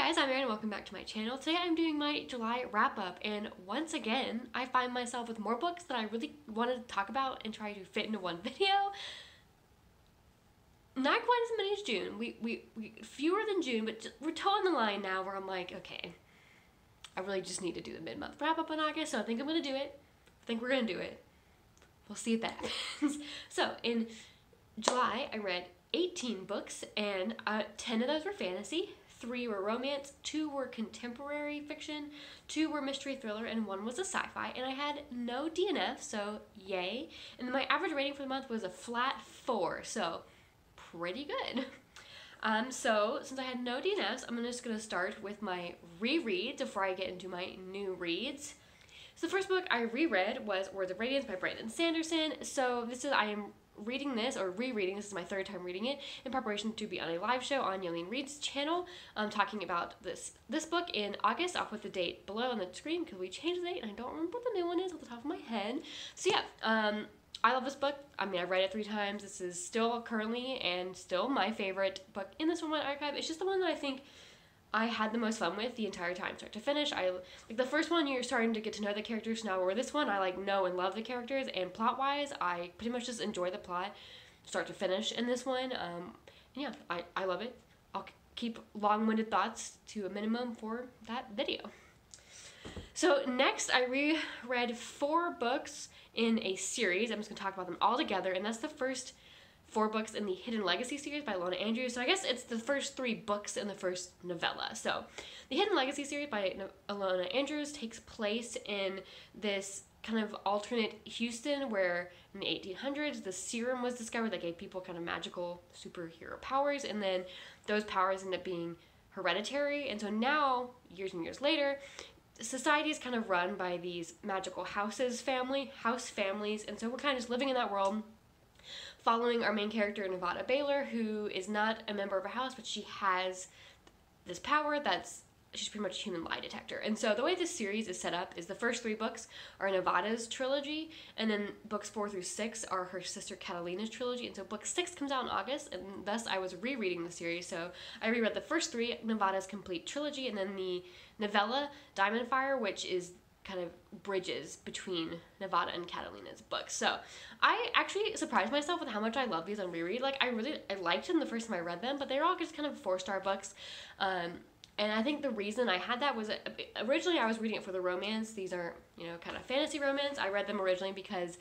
guys, I'm Mariana and welcome back to my channel. Today I'm doing my July wrap-up, and once again I find myself with more books that I really wanted to talk about and try to fit into one video. Not quite as many as June. We fewer than June, but we're toeing the line now where I'm like, okay, I really just need to do the mid-month wrap-up in August, so I think I'm gonna do it. I think we're gonna do it. We'll see if that happens. So in July I read 18 books, and 10 of those were fantasy, 3 were romance, 2 were contemporary fiction, 2 were mystery thriller, and 1 was a sci-fi, and I had no DNF, so yay. And my average rating for the month was a flat 4, so pretty good. So since I had no DNFs, I'm just going to start with my rereads before I get into my new reads. So the first book I reread was Words of Radiance by Brennan and Sanderson. So I am reading this, or rereading, this is my 3rd time reading it, in preparation to be on a live show on Jolien Reads Channel. I'm talking about this book in August. I'll put the date below on the screen because we changed the date and I don't remember what the new one is off the top of my head. So yeah, I love this book. I mean, I've read it 3 times. This is still currently and still my favorite book in this one archive. It's just the one that I think I had the most fun with the entire time, start to finish. Like the first one, you're starting to get to know the characters now, where this one, I know and love the characters, and plot-wise, I pretty much just enjoy the plot, start to finish in this one. And yeah, I love it. I'll keep long-winded thoughts to a minimum for that video. So next, I reread 4 books in a series. I'm just going to talk about them all together, and that's the first 4 books in the Hidden Legacy series by Ilona. So I guess it's the first 3 books in the first novella. So the Hidden Legacy series by Ilona takes place in this kind of alternate Houston where in the 1800s the serum was discovered that gave people kind of magical superhero powers, and then those powers end up being hereditary. And so now, years and years later, society is kind of run by these magical house families, and so we're kind of just living in that world, following our main character, Nevada Baylor, who is not a member of a house, but she has this power she's pretty much a human lie detector. And so the way this series is set up is the first 3 books are Nevada's trilogy, and then books 4 through 6 are her sister Catalina's trilogy. And so book 6 comes out in August, and thus I was rereading the series. So I reread the first 3, Nevada's complete trilogy, and then the novella, Diamond Fire, which is kind of bridges between Nevada and Catalina's books. So I actually surprised myself with how much I love these on reread. Like I liked them the first time I read them, but they're all just kind of 4-star books. And I think the reason I had that was originally I was reading it for the romance. These are, kind of fantasy romance. I read them originally because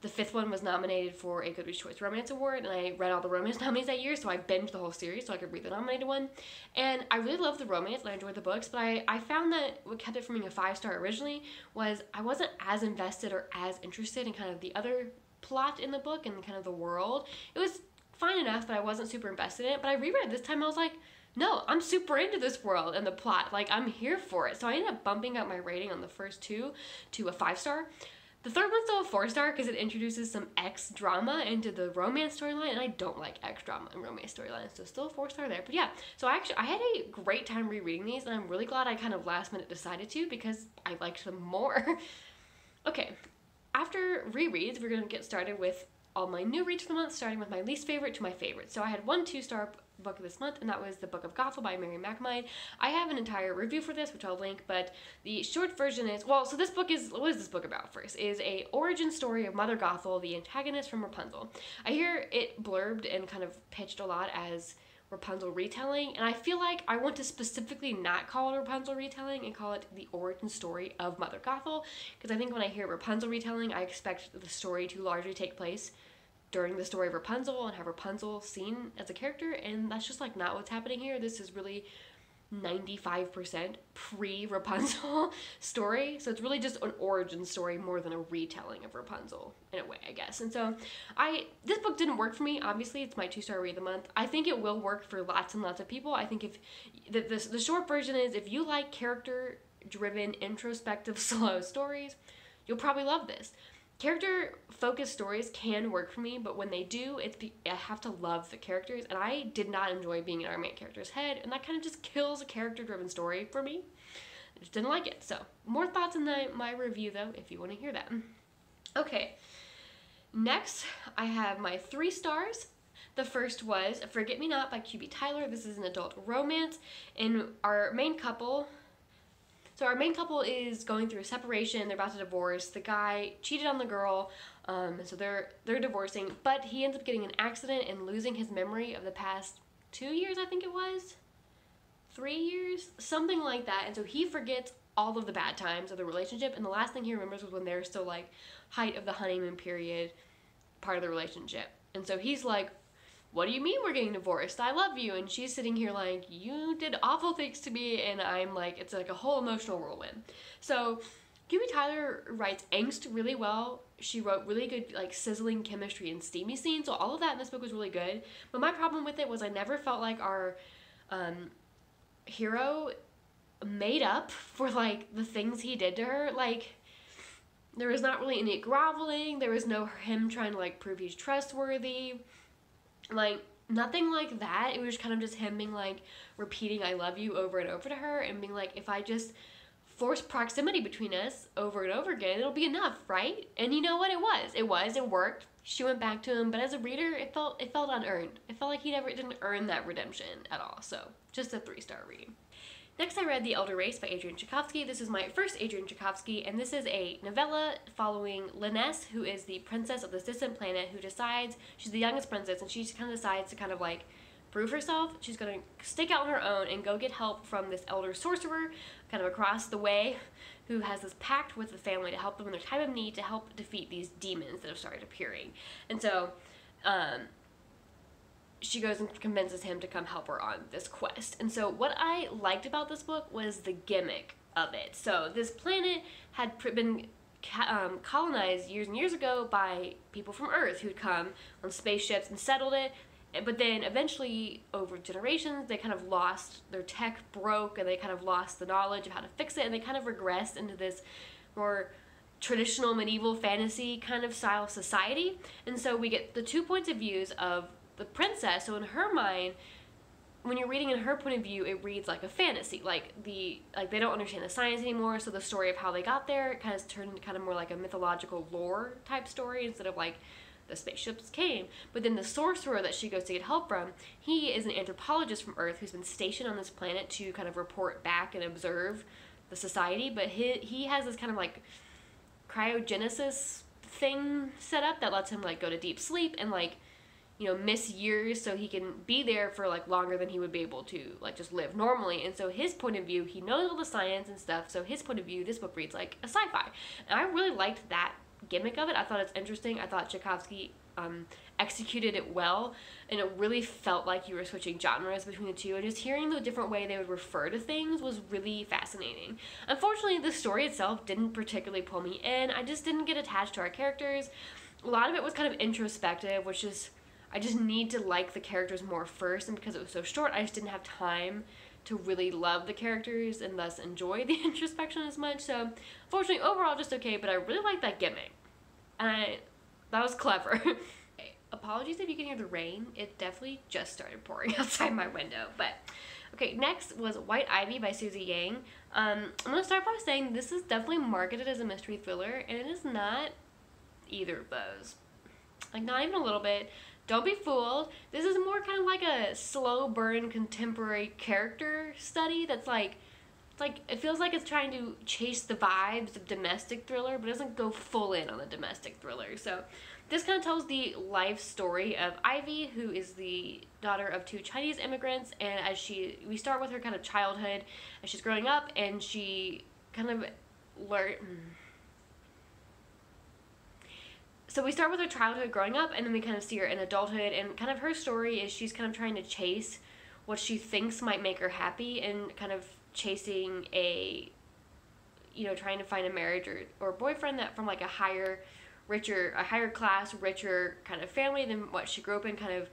the 5th one was nominated for a Goodreads Choice Romance Award, and I read all the romance nominees that year, so I binged the whole series so I could read the nominated one. And I really loved the romance and I enjoyed the books, but I found that what kept it from being a 5-star originally was I wasn't as invested or as interested in kind of the other plot in the book and kind of the world. It was fine enough, but I wasn't super invested in it. But I reread it this time, I was like, no, I'm super into this world and the plot. Like, I'm here for it. So I ended up bumping up my rating on the first 2 to a 5-star. The 3rd one's still a 4-star because it introduces some X drama into the romance storyline, and I don't like X drama and romance storylines, so still a 4-star there. But yeah, so I had a great time rereading these, and I'm really glad I kind of last minute decided to because I liked them more. Okay, after rereads, we're going to get started with all my new reads for the month, starting with my least favorite to my favorite. So I had 1 2-star book this month, and that was the Book of Gothel by McMyne. I have an entire review for this, which I'll link, but the short version is, so this book is, what is this book about first? Is a origin story of Mother Gothel, the antagonist from Rapunzel. I hear it blurbed and kind of pitched a lot as Rapunzel retelling, and I feel like I want to specifically not call it Rapunzel retelling and call it the origin story of Mother Gothel, because I think when I hear Rapunzel retelling, I expect the story to largely take place during the story of Rapunzel and have Rapunzel seen as a character, and that's just like not what's happening here. This is really 95% pre-Rapunzel story, so it's really just an origin story more than a retelling of Rapunzel in a way, I guess. And so this book didn't work for me. Obviously, it's my 2-star read of the month. I think it will work for lots and lots of people. I think if the short version is, if you like character-driven, introspective, slow stories, you'll probably love this. Character-focused stories can work for me, but when they do, I have to love the characters, and I did not enjoy being in our main character's head, and that kind of just kills a character-driven story for me. I just didn't like it. So, more thoughts in my review, though, if you want to hear that. Okay, next, I have my 3 stars. The first was Forget Me Not by QB Tyler. This is an adult romance, and our main couple is going through a separation. They're about to divorce. The guy cheated on the girl, and so they're divorcing, but he ends up getting in an accident and losing his memory of the past 2 years, I think it was. 3 years? Something like that. And so he forgets all of the bad times of the relationship, and the last thing he remembers was when they're still like height of the honeymoon period part of the relationship. And so he's like, what do you mean we're getting divorced? I love you. And she's sitting here like, you did awful things to me. And I'm like, it's like a whole emotional whirlwind. So QB Tyler writes angst really well. She wrote really good like sizzling chemistry and steamy scenes. So all of that in this book was really good. But my problem with it was I never felt like our hero made up for like the things he did to her. Like, there was not really any groveling. There was no him trying to like prove he's trustworthy. Like, nothing like that. It was kind of just him being like repeating I love you over and over to her and being like, if I just force proximity between us over and over again, it'll be enough, right? And you know what? It worked. She went back to him, but as a reader, it felt unearned. It felt like he didn't earn that redemption at all. So just a 3-star read. Next, I read The Elder Race by Adrian Tchaikovsky. This is my first Adrian Tchaikovsky, and this is a novella following Linus, who is the princess of this distant planet, who decides, she's the youngest princess, and she kind of decides to kind of like prove herself. She's going to stick out on her own and go get help from this elder sorcerer kind of across the way, who has this pact with the family to help them in their time of need to help defeat these demons that have started appearing. And so, she goes and convinces him to come help her on this quest. And so what I liked about this book was the gimmick of it. So this planet had been colonized years and years ago by people from Earth who'd come on spaceships and settled it. But then eventually, over generations, they kind of lost, their tech broke, and they kind of lost the knowledge of how to fix it, and they kind of regressed into this more traditional medieval fantasy kind of style society. And so we get the 2 points of views of the princess. So in her mind, when you're reading in her point of view, it reads like a fantasy. Like they don't understand the science anymore, so the story of how they got there kind of turned into kind of more like a mythological lore type story instead of like the spaceships came. But then the sorcerer that she goes to get help from, he is an anthropologist from Earth who's been stationed on this planet to kind of report back and observe the society. But he has this kind of like cryogenesis thing set up that lets him like go to deep sleep and like, you know, miss years so he can be there for like longer than he would be able to like just live normally. And so his point of view, he knows all the science and stuff, so his point of view, this book reads like a sci-fi. And I really liked that gimmick of it. I thought it's interesting. I thought Tchaikovsky executed it well, and it really felt like you were switching genres between the two, and just hearing the different way they would refer to things was really fascinating. Unfortunately, the story itself didn't particularly pull me in. I just didn't get attached to our characters. A lot of it was kind of introspective, which is, I just need to like the characters more first, and because it was so short, I just didn't have time to really love the characters and thus enjoy the introspection as much. So unfortunately, overall just okay, but I really like that gimmick. And that was clever. Okay, apologies if you can hear the rain. It definitely just started pouring outside my window. But okay, next was White Ivy by Susie Yang. I'm going to start by saying this is definitely marketed as a mystery thriller, and it is not either of those. Like, not even a little bit. Don't be fooled. This is more kind of like a slow burn contemporary character study that's like, it feels like it's trying to chase the vibes of domestic thriller, but doesn't go full in on the domestic thriller. So this kind of tells the life story of Ivy, who is the daughter of 2 Chinese immigrants, and we start with her kind of childhood as she's growing up, and she kind of So we start with her childhood growing up, and then we kind of see her in adulthood, and kind of her story is she's kind of trying to chase what she thinks might make her happy, and kind of chasing trying to find a marriage or boyfriend that from like a higher class, richer kind of family than what she grew up in, kind of.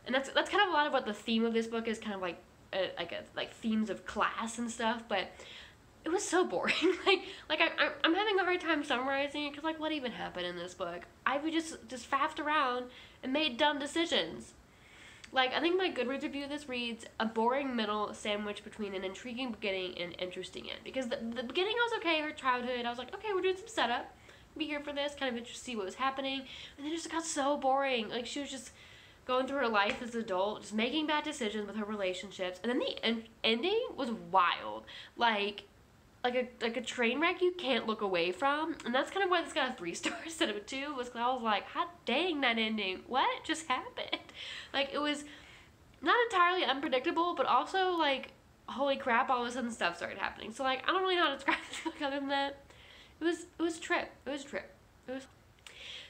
And that's kind of a lot of what the theme of this book is, kind of like themes of class and stuff, but it was so boring. I'm having a hard time summarizing it, because like, what even happened in this book? Ivy just faffed around and made dumb decisions. Like, I think my Goodreads review of this reads a boring middle sandwich between an intriguing beginning and interesting end. Because the beginning was okay, her childhood, I was like, okay, we're doing some setup, be here for this, kind of interested to see what was happening, and then it just got so boring. Like, she was just going through her life as an adult, just making bad decisions with her relationships, and then the ending was wild. Like a train wreck you can't look away from, and that's kind of why this got a 3 stars instead of a 2, was because I was like, hot dang, that ending, what just happened? Like, it was not entirely unpredictable, but also, like, holy crap, all of a sudden stuff started happening. So, like, I don't really know how to describe it other than that. It was a trip.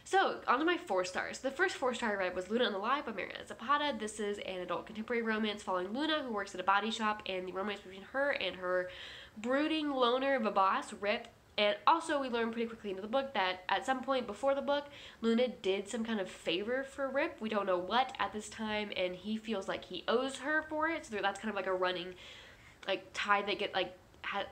So, on to my 4 stars. The first 4-star I read was Luna and the Lie by Mariana Zapata. This is an adult contemporary romance following Luna, who works at a body shop, and the romance between her and her brooding loner of a boss, Rip. And also, we learn pretty quickly into the book that at some point before the book, Luna did some kind of favor for Rip. We don't know what at this time, and he feels like he owes her for it. So that's kind of like a running, like, tie that get, like,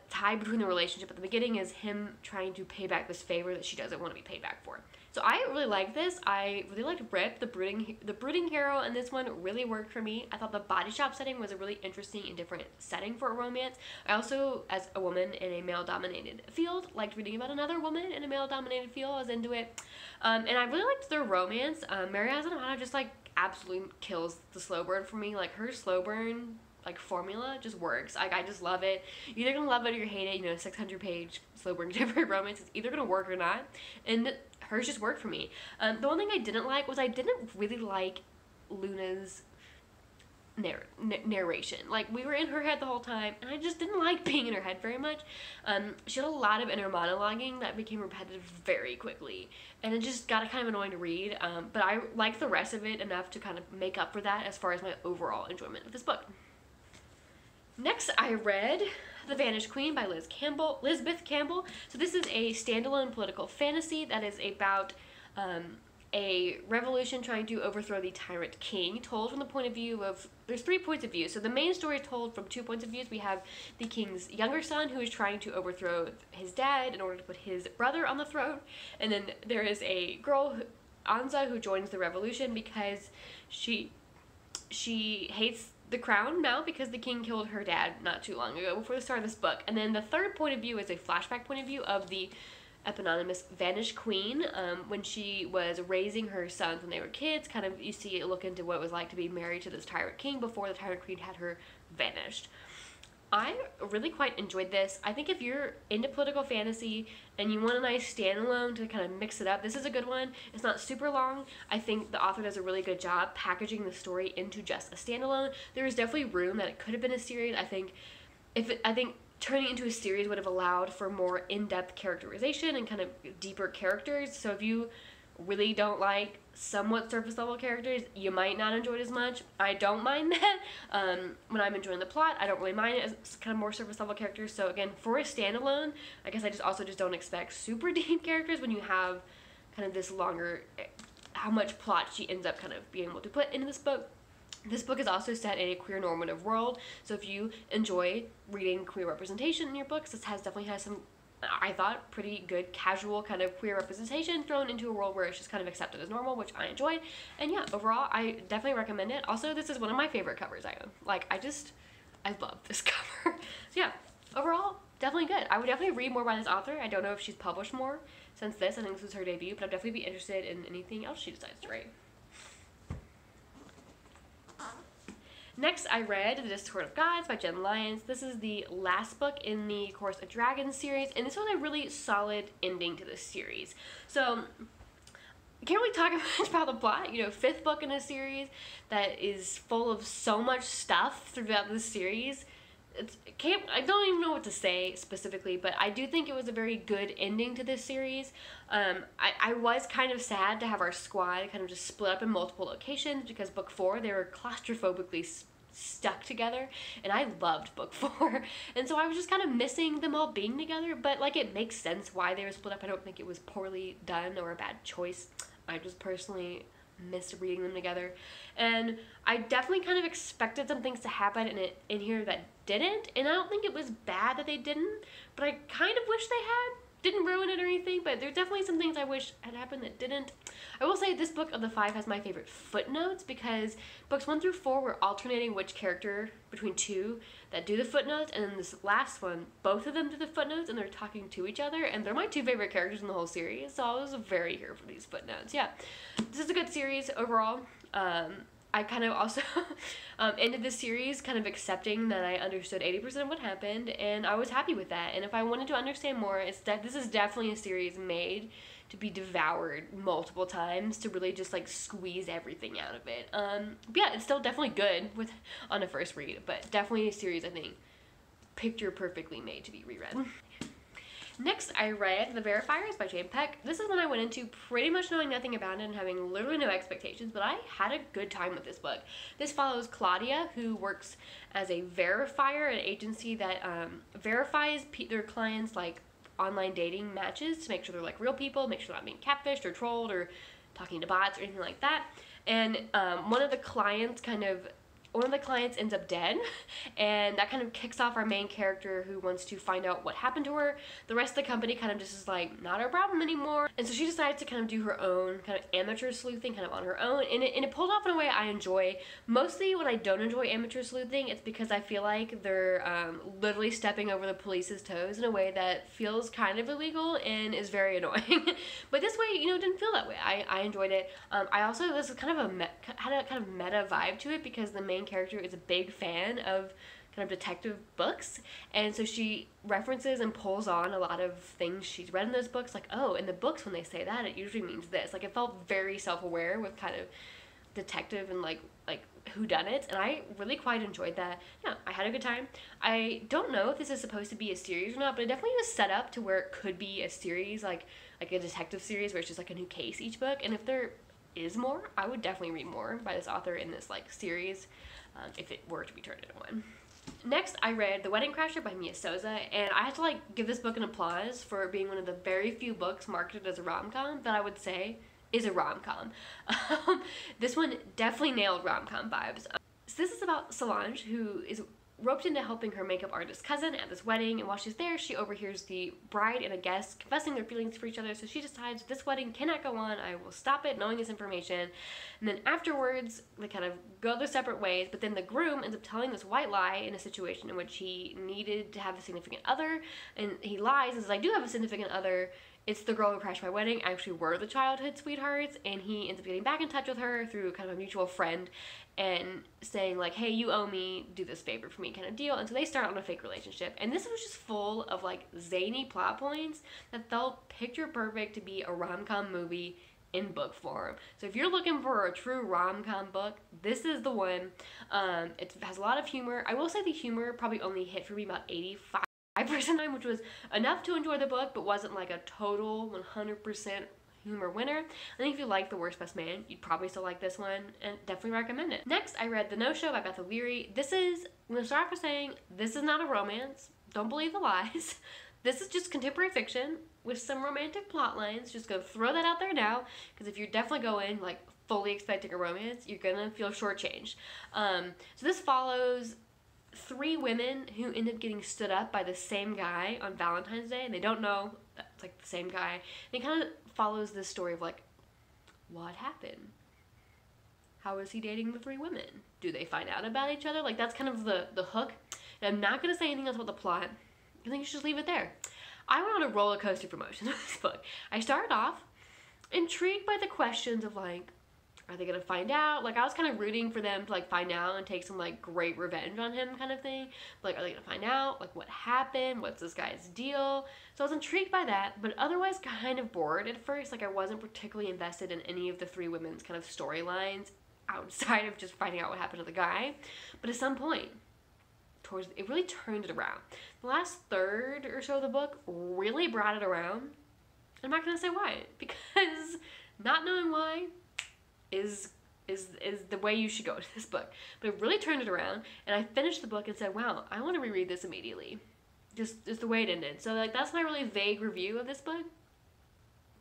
tie between the relationship. At the beginning is him trying to pay back this favor that she doesn't want to be paid back for. So I really like this. I really liked Rip, the brooding hero, and this one really worked for me. I thought the body shop setting was a really interesting and different setting for a romance. I also, as a woman in a male-dominated field, liked reading about another woman in a male-dominated field. I was into it. And I really liked their romance. Mariana Zapata just, like, absolutely kills the slow burn for me. Like, her slow burn, like, formula just works. Like, I just love it. You're either gonna love it or you hate it. You know, 600-page slow burn contemporary romance. It's either gonna work or not. And hers just worked for me. The one thing I didn't like was I didn't really like Luna's narration. Like, we were in her head the whole time, and I just didn't like being in her head very much. She had a lot of inner monologuing that became repetitive very quickly, and it just got kind of annoying to read, but I liked the rest of it enough to kind of make up for that as far as my overall enjoyment of this book. Next, I read The Vanishing Queen by Lisbeth Cambell. So this is a standalone political fantasy that is about a revolution trying to overthrow the tyrant king, told from the point of view of, there's 3 points of view. So the main story is told from 2 points of view. We have the king's younger son, who is trying to overthrow his dad in order to put his brother on the throne. And then there is a girl, Anza, who joins the revolution because she hates the crown now because the king killed her dad not too long ago, before the start of this book. And then the third point of view is a flashback point of view of the eponymous Vanishing Queen, when she was raising her sons when they were kids. Kind of, you see a look into what it was like to be married to this tyrant king before the tyrant queen had her vanished. I really quite enjoyed this. I think if you're into political fantasy and you want a nice standalone to kind of mix it up, this is a good one. It's not super long. I think the author does a really good job packaging the story into just a standalone. There is definitely room that it could have been a series. I think turning it into a series would have allowed for more in-depth characterization and kind of deeper characters. So if you really don't like somewhat surface level characters, you might not enjoy it as much. I don't mind that. When I'm enjoying the plot, I don't really mind it as kind of more surface level characters. So again, for a standalone, I guess I just don't expect super deep characters when you have kind of this longer, how much plot she ends up kind of being able to put into this book. This book is also set in a queer normative world, so if you enjoy reading queer representation in your books, this definitely has some, I thought, pretty good casual kind of queer representation thrown into a world where it's just kind of accepted as normal, which I enjoyed. And yeah, overall, I definitely recommend it. Also, this is one of my favorite covers I own. Like, I love this cover. So yeah, overall, definitely good. I would definitely read more by this author. I don't know if she's published more since this. I think this was her debut, but I'd definitely be interested in anything else she decides to write. Next, I read The Discord of Gods by Jen Lyons. This is the last book in the Chorus of Dragons series, and this was a really solid ending to this series. So, I can't really talk much about the plot. You know, 5th book in a series that is full of so much stuff throughout this series. I don't even know what to say specifically, but I do think it was a very good ending to this series. I was kind of sad to have our squad kind of just split up in multiple locations, because book 4, they were claustrophobically stuck together, and I loved book 4, and so I was just kind of missing them all being together, but like, it makes sense why they were split up. I don't think it was poorly done or a bad choice. I just personally missed reading them together, and I definitely kind of expected some things to happen in here that didn't, and I don't think it was bad that they didn't, but I kind of wish they had. Didn't ruin it or anything, but there's definitely some things I wish had happened that didn't. I will say this book of the 5 has my favorite footnotes, because books 1 through 4 were alternating which character between 2 that do the footnotes, and then this last one, both of them do the footnotes, and they're talking to each other, and they're my 2 favorite characters in the whole series, so I was very here for these footnotes. Yeah, this is a good series overall. I kind of also ended this series kind of accepting that I understood 80% of what happened, and I was happy with that. And if I wanted to understand more, this is definitely a series made to be devoured multiple times to really just like squeeze everything out of it. But yeah, it's still definitely good on a first read, but definitely a series I think picture perfectly made to be reread. Next, I read The Verifiers by Jane Pek. This is one I went into pretty much knowing nothing about it and having literally no expectations, but I had a good time with this book. This follows Claudia, who works as a verifier, an agency that verifies their clients' like online dating matches to make sure they're like real people, make sure they're not being catfished or trolled or talking to bots or anything like that. And one of the clients ends up dead, and that kind of kicks off our main character who wants to find out what happened to her. The rest of the company kind of just is like, not our problem anymore. And so she decides to kind of do her own kind of amateur sleuthing kind of on her own, and it pulled off in a way I enjoy. Mostly when I don't enjoy amateur sleuthing, it's because I feel like they're literally stepping over the police's toes in a way that feels kind of illegal and is very annoying. But this way, it didn't feel that way. I enjoyed it. I also, this is kind of had a kind of meta vibe to it because the main character is a big fan of kind of detective books, and so she references and pulls on a lot of things she's read in those books, like, oh, in the books when they say that it usually means this. Like, it felt very self-aware with kind of detective and like whodunits, and I really quite enjoyed that. Yeah, I had a good time. I don't know if this is supposed to be a series or not, but it definitely was set up to where it could be a series, like a detective series where it's just like a new case each book. And if there is more, I would definitely read more by this author in this like series, if it were to be turned into one. Next, I read The Wedding Crasher by Mia Sosa, and I have to like give this book an applause for being one of the very few books marketed as a rom-com that I would say is a rom-com. This one definitely nailed rom-com vibes. So this is about Solange, who is roped into helping her makeup artist cousin at this wedding, and while she's there, she overhears the bride and a guest confessing their feelings for each other, so she decides this wedding cannot go on, I will stop it knowing this information. And then afterwards, they kind of go their separate ways, but then the groom ends up telling this white lie in a situation in which he needed to have a significant other, and he lies and says, I do have a significant other, it's the girl who crashed my wedding, actually were the childhood sweethearts, and he ends up getting back in touch with her through kind of a mutual friend and saying like, hey, you owe me, do this favor for me kind of deal. And so they start on a fake relationship, and this was just full of like zany plot points that felt picture perfect to be a rom-com movie in book form. So if you're looking for a true rom-com book, this is the one. It has a lot of humor. I will say the humor probably only hit for me about 85% time, which was enough to enjoy the book, but wasn't like a total 100% humor winner. I think if you like The Worst Best Man, you'd probably still like this one, and definitely recommend it. Next, I read The No-Show by Beth. I'm gonna start off by saying, this is not a romance. Don't believe the lies. This is just contemporary fiction with some romantic plot lines. Just gonna throw that out there now, because if you're definitely going like fully expecting a romance, you're gonna feel shortchanged. So this follows 3 women who end up getting stood up by the same guy on Valentine's Day, and they don't know it's like the same guy. And it kind of follows this story of like, what happened? How is he dating the 3 women? Do they find out about each other? Like, that's kind of the hook. And I'm not going to say anything else about the plot. I think you should just leave it there. I went on a roller coaster of emotions with this book. I started off intrigued by the questions of like, are they gonna find out? Like, I was kind of rooting for them to like find out and take some like great revenge on him kind of thing. Like, are they gonna find out? Like, what happened? What's this guy's deal? So I was intrigued by that, but otherwise kind of bored at first. Like, I wasn't particularly invested in any of the 3 women's kind of storylines outside of just finding out what happened to the guy. But at some point, it really turned it around. The last third or so of the book really brought it around. I'm not gonna say why, because not knowing why is the way you should go to this book. But it really turned it around, and I finished the book and said, wow, I want to reread this immediately. Just the way it ended. So like, that's my really vague review of this book.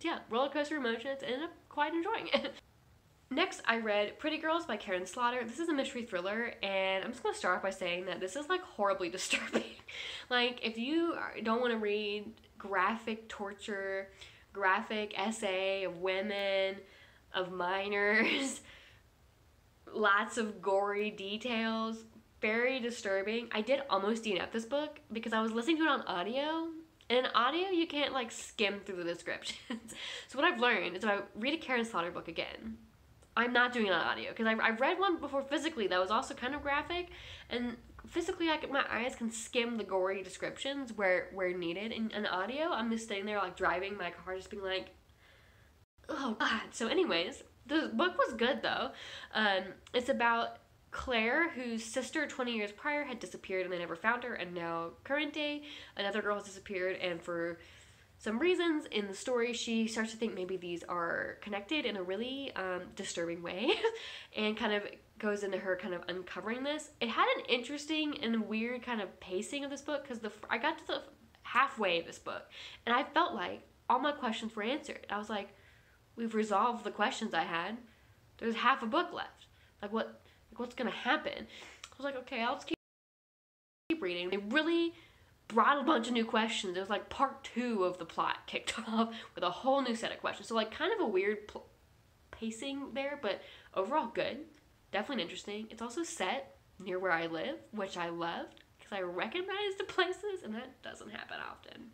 Yeah, roller coaster emotions, ended up quite enjoying it. Next, I read Pretty Girls by Karin Slaughter. This is a mystery thriller, and I'm just going to start off by saying that this is like horribly disturbing. Like, if you don't want to read graphic torture, graphic essay of women, of minors, lots of gory details, very disturbing. I did almost DNF this book because I was listening to it on audio, and in audio you can't like skim through the descriptions. So what I've learned is if I read a Karin Slaughter book again, I'm not doing it on audio because I read one before physically that was also kind of graphic, and physically my eyes can skim the gory descriptions where needed. In audio, I'm just sitting there like driving my car, just being like, oh god. So anyways, the book was good though. It's about Claire, whose sister 20 years prior had disappeared and they never found her, and now current day, another girl has disappeared, and for some reasons in the story, she starts to think maybe these are connected in a really disturbing way, and kind of goes into her kind of uncovering this. It had an interesting and weird kind of pacing of this book, because I got to the halfway of this book, and I felt like all my questions were answered. I was like, we've resolved the questions I had. There's half a book left. Like, what's gonna happen? I was like, okay, I'll just keep reading. They really brought a bunch of new questions. It was like part 2 of the plot kicked off with a whole new set of questions. So like kind of a weird pacing there, but overall good. Definitely interesting. It's also set near where I live, which I loved because I recognize the places, and that doesn't happen often.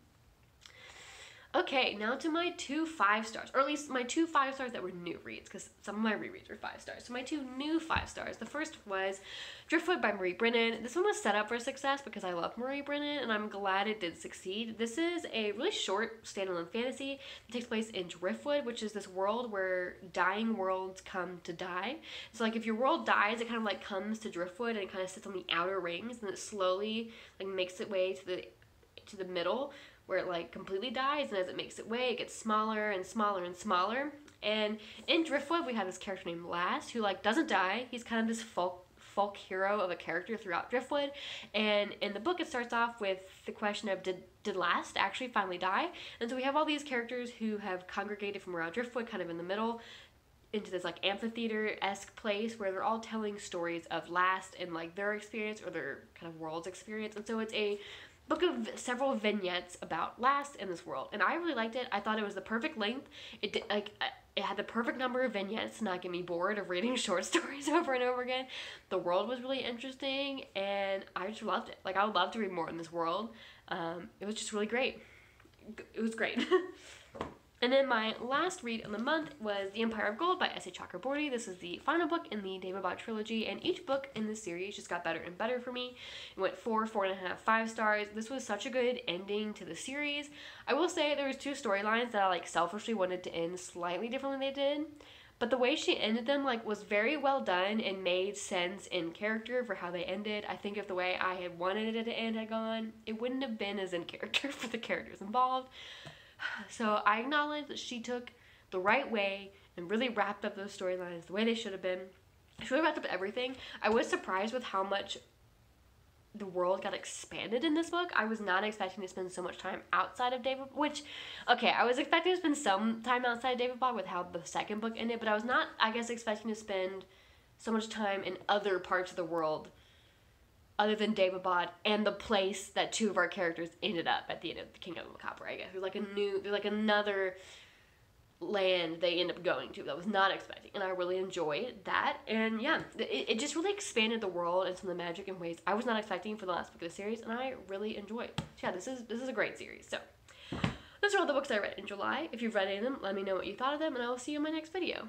Okay, now to my 2 5-stars, or at least my 2 5-stars that were new reads, because some of my rereads were 5 stars. So my 2 new 5 stars. The first was Driftwood by Marie Brennan. This one was set up for success because I love Marie Brennan, and I'm glad it did succeed. This is a really short standalone fantasy that takes place in Driftwood, which is this world where dying worlds come to die. So like if your world dies, it kind of like comes to Driftwood and it kind of sits on the outer rings, and it slowly like makes its way to the middle, where it like completely dies, and as it makes its way, it gets smaller and smaller and smaller. And in Driftwood, we have this character named Last, who like doesn't die. He's kind of this folk hero of a character throughout Driftwood. And in the book, it starts off with the question of did Last actually finally die? And so we have all these characters who have congregated from around Driftwood, kind of in the middle, into this like amphitheater-esque place where they're all telling stories of Last and like their experience or their kind of world's experience. And so it's a book of several vignettes about Last in this world, and I really liked it. I thought it was the perfect length. It had the perfect number of vignettes to not get me bored of reading short stories over and over again. The world was really interesting, and I just loved it. Like, I would love to read more in this world. It was just really great. It was great. And then my last read of the month was The Empire of Gold by S.A. Chakraborty. This is the final book in the David Bott trilogy, and each book in this series just got better and better for me. It went 4, 4.5, 5 stars. This was such a good ending to the series. I will say there was 2 storylines that I like selfishly wanted to end slightly differently than they did, but the way she ended them like was very well done and made sense in character for how they ended. I think if the way I had wanted it to end had gone, it wouldn't have been as in character for the characters involved. So I acknowledge that she took the right way and really wrapped up those storylines the way they should have been. She really wrapped up everything. I was surprised with how much the world got expanded in this book. I was not expecting to spend so much time outside of David, which, okay, I was expecting to spend some time outside of David Bott with how the second book ended, but I was not, I guess, expecting to spend so much time in other parts of the world other than David Bott and the place that 2 of our characters ended up at the end of the Kingdom of Copper, I guess. There's like another land they end up going to that I was not expecting, and I really enjoyed that. And yeah, it just really expanded the world and some of the magic in ways I was not expecting for the last book of the series, and I really enjoyed. So yeah, this is a great series. So those are all the books I read in July. If you've read any of them, let me know what you thought of them, and I will see you in my next video.